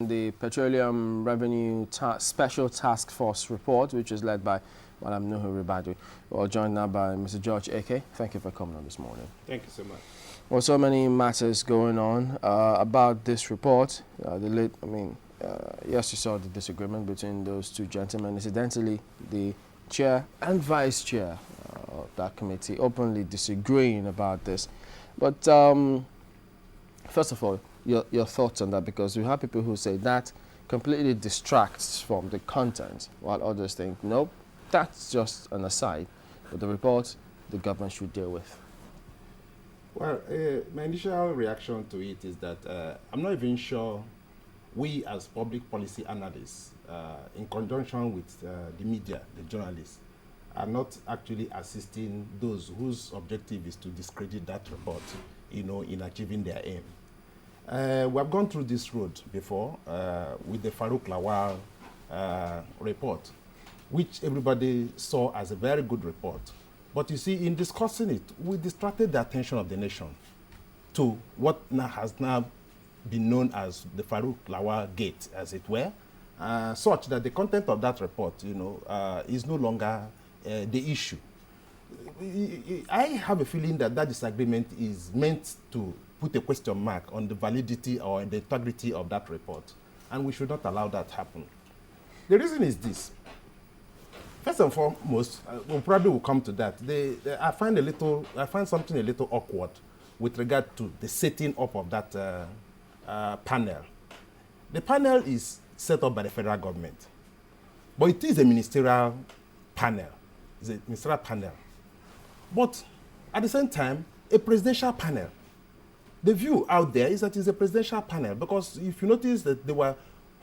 The Petroleum Revenue Special Task Force report, which is led by Madam Nuhu Ribadu. We're joined now by Mr. George A.K. Thank you for coming on this morning. Thank you so much. Well, so many matters going on about this report. Yes, you saw the disagreement between those two gentlemen. Incidentally, the chair and vice chair of that committee openly disagreeing about this. But first of all, your thoughts on that, because we have people who say that completely distracts from the content, while others think, nope, that's just an aside. But the report, the government should deal with. Well, my initial reaction to it is that I'm not even sure we as public policy analysts, in conjunction with the media, the journalists, are not actually assisting those whose objective is to discredit that report, in achieving their aim. We have gone through this road before with the Farouk Lawal report, which everybody saw as a very good report. But you see, in discussing it, we distracted the attention of the nation to what has now been known as the Farouk Lawal Gate, as it were, such that the content of that report, is no longer the issue. I have a feeling that that disagreement is meant to put a question mark on the validity or the integrity of that report, and we should not allow that to happen. The reason is this. First and foremost, we probably will come to that. I find something a little awkward with regard to the setting up of that panel. The panel is set up by the federal government, but it is a ministerial panel. It's a ministerial panel. But at the same time, a presidential panel. The view out there is that it's a presidential panel, because if you notice that they were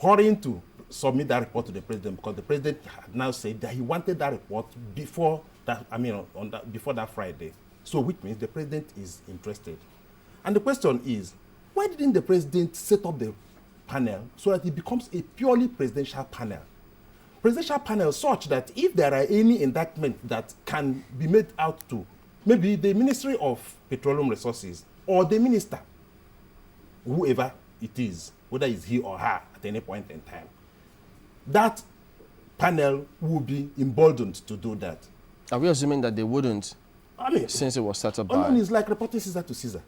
hurrying to submit that report to the president, because the president had now said that he wanted that report before that, before that Friday. So which means the president is interested. And the question is, why didn't the president set up the panel so that it becomes a purely presidential panel? Presidential panel such that if there are any indictment that can be made out to maybe the Ministry of Petroleum Resources or the minister, whoever it is, whether it's he or her at any point in time, that panel will be emboldened to do that. Are we assuming that they wouldn't, since it was set up by... It's like reporting Caesar to Caesar.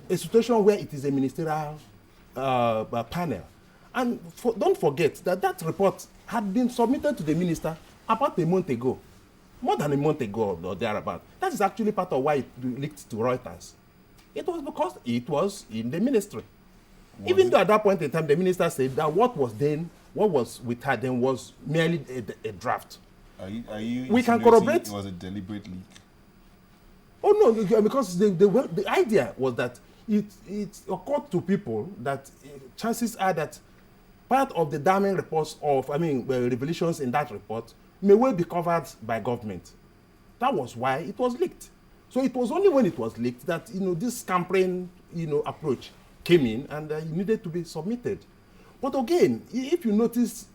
A situation where it is a ministerial panel. And don't forget that that report had been submitted to the minister about a month ago. More than a month ago or thereabout. That is actually part of why it leaked to Reuters. It was because it was in the ministry. Even though at that point in time the minister said that what was with her then was merely a draft. We can corroborate. It was a deliberate leak. Oh no, because the idea was that it occurred to people that chances are that part of the damning reports of, revelations in that report may well be covered by government. That was why it was leaked. So it was only when it was leaked that this scampering approach came in and it needed to be submitted. But again, if you notice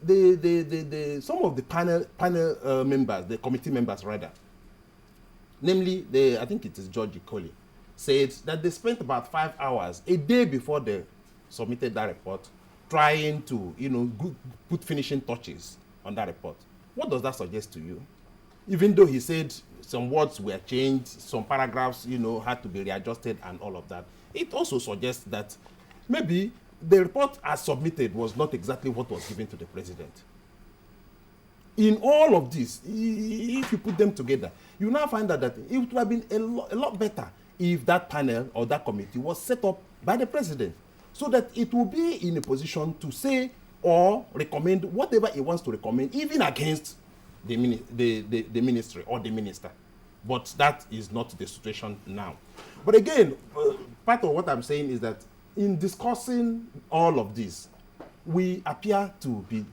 some of the panel members, the committee members rather, namely I think it is George Ikoli, said that they spent about 5 hours a day before they submitted that report trying to put finishing touches on that report. What does that suggest to you? Even though he said some words were changed, some paragraphs had to be readjusted and all of that, it also suggests that maybe the report as submitted was not exactly what was given to the president. In all of this, if you put them together, you now find out that it would have been a lot better if that panel or that committee was set up by the president, so that it will be in a position to say or recommend whatever it wants to recommend, even against the ministry or the minister. But that is not the situation now. But again, part of what I'm saying is that in discussing all of this, we appear to be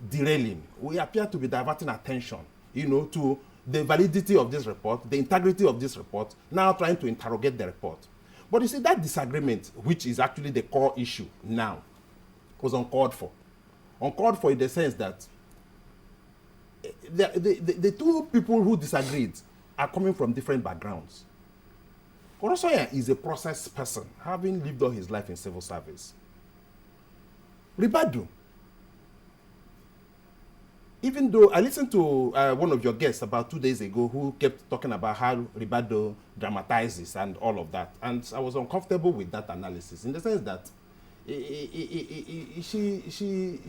derailing. We appear to be diverting attention, to the validity of this report, the integrity of this report, now trying to interrogate the report. But you see, that disagreement, which is actually the core issue now, was uncalled for. Uncalled for in the sense that the two people who disagreed are coming from different backgrounds. Oronsanye is a process person, having lived all his life in civil service. Ribadu, even though I listened to one of your guests about 2 days ago who kept talking about how Ribadu dramatizes and all of that, and I was uncomfortable with that analysis in the sense that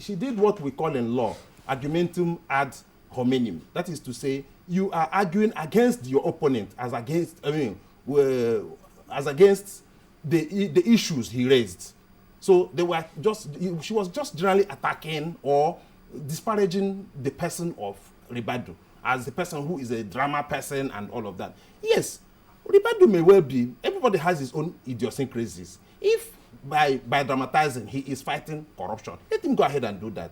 she did what we call in law argumentum ad hominem. That is to say, you are arguing against your opponent as against the issues he raised. So they were she was just generally attacking or disparaging the person of Ribadu as the person who is a drama person and all of that. Yes, Ribadu may well be, everybody has his own idiosyncrasies. If by dramatizing he is fighting corruption, let him go ahead and do that.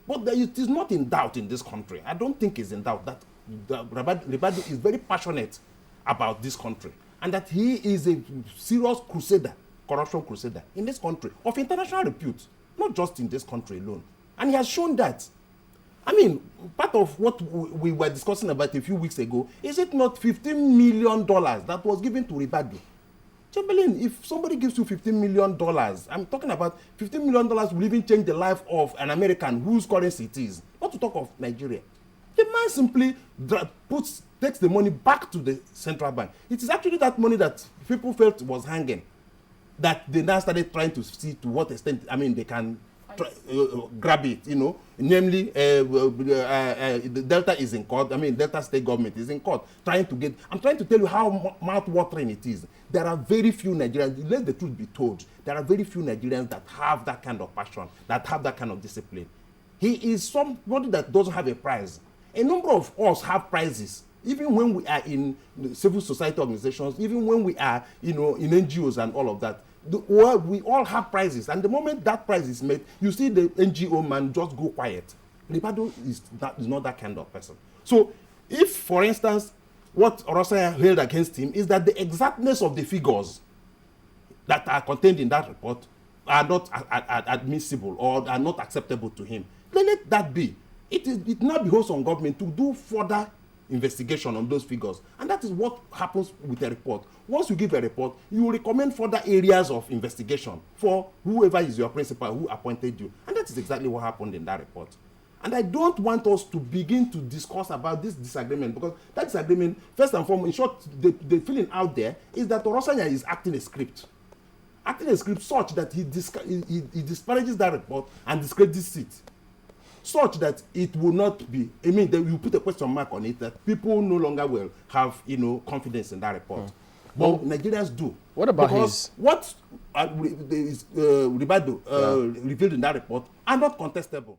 But it is not in doubt in this country. I don't think it's in doubt that Ribadu is very passionate about this country and that he is a serious crusader, corruption crusader in this country of international repute, not just in this country alone. And he has shown that. I mean, part of what we were discussing about a few weeks ago, is it not $15 million that was given to Ribadu? Chamberlain, if somebody gives you $15 million, I'm talking about $15 million will even change the life of an American whose currency it is, not to talk of Nigeria. The man simply takes the money back to the central bank. It is actually that money that people felt was hanging, that they now started trying to see to what extent, I mean, they can grab it, you know, namely the Delta is in court. I mean, Delta state government is in court trying to get. I'm trying to tell you how mouth-watering it is. There are very few Nigerians, let the truth be told, there are very few Nigerians that have that kind of passion, that have that kind of discipline. He is somebody that doesn't have a prize. A number of us have prizes, even when we are in civil society organizations, even when we are, you know, in NGOs and all of that. We all have prizes, and the moment that prize is made, you see the NGO man just go quiet. Ribadu is not that kind of person. So, if, for instance, what Oronsanye held against him is that the exactness of the figures that are contained in that report are not admissible or are not acceptable to him, then let that be. It now behoves on government to do further investigation on those figures, and that is what happens with a report. Once you give a report, you recommend further areas of investigation for whoever is your principal who appointed you, and that is exactly what happened in that report. And I don't want us to begin to discuss about this disagreement, because that disagreement, first and foremost, in short, the feeling out there is that Oronsanye is acting a script such that he disparages that report and discredits it, such that it will not be, I mean, you put a question mark on it, that people no longer will have, you know, confidence in that report. But Nigerians do. What about his? What Ribadu revealed in that report are not contestable.